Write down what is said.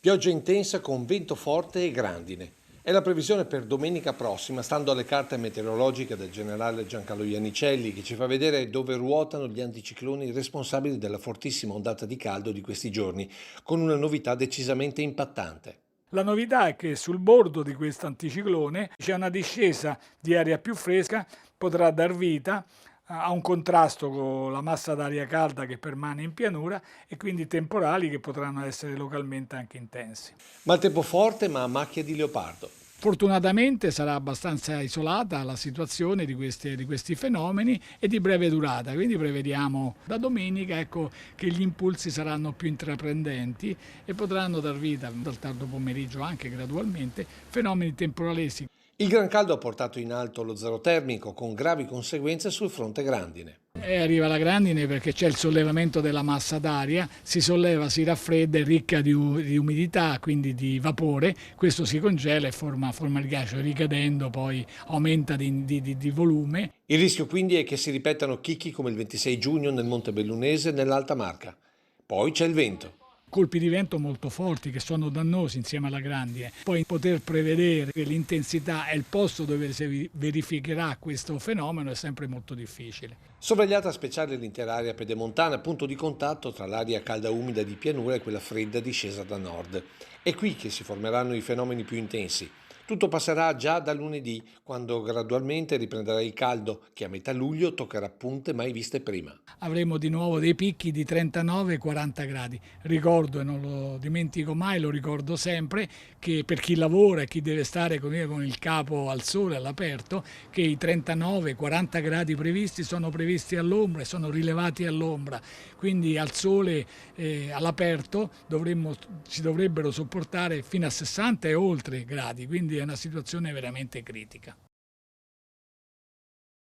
Pioggia intensa con vento forte e grandine. È la previsione per domenica prossima, stando alle carte meteorologiche del generale Giancarlo Iannicelli, che ci fa vedere dove ruotano gli anticicloni responsabili della fortissima ondata di caldo di questi giorni, con una novità decisamente impattante. La novità è che sul bordo di questo anticiclone c'è una discesa di aria più fresca, potrà dar vita a un contrasto con la massa d'aria calda che permane in pianura e quindi temporali che potranno essere localmente anche intensi. Maltempo forte ma a macchia di leopardo. Fortunatamente sarà abbastanza isolata la situazione di questi fenomeni e di breve durata, quindi prevediamo da domenica, ecco, che gli impulsi saranno più intraprendenti e potranno dar vita dal tardo pomeriggio anche gradualmente fenomeni temporaleschi. Il gran caldo ha portato in alto lo zero termico, con gravi conseguenze sul fronte grandine. E arriva la grandine perché c'è il sollevamento della massa d'aria, si solleva, si raffredda, è ricca di umidità, quindi di vapore, questo si congela e forma il ghiaccio, ricadendo poi aumenta di volume. Il rischio quindi è che si ripetano chicchi come il 26 giugno nel Monte Bellunese e nell'Alta Marca. Poi c'è il vento. Colpi di vento molto forti che sono dannosi insieme alla grandine. Poi poter prevedere l'intensità e il posto dove si verificherà questo fenomeno è sempre molto difficile. Sorvegliata speciale l'intera area pedemontana, punto di contatto tra l'aria calda umida di pianura e quella fredda discesa da nord. È qui che si formeranno i fenomeni più intensi. Tutto passerà già da lunedì, quando gradualmente riprenderà il caldo, che a metà luglio toccherà punte mai viste prima. Avremo di nuovo dei picchi di 39-40 gradi. Ricordo, e non lo dimentico mai, lo ricordo sempre, che per chi lavora e chi deve stare con il capo al sole, all'aperto, che i 39-40 gradi previsti sono previsti all'ombra e sono rilevati all'ombra. Quindi al sole, all'aperto, si dovrebbero sopportare fino a 60 e oltre gradi, quindi è una situazione veramente critica.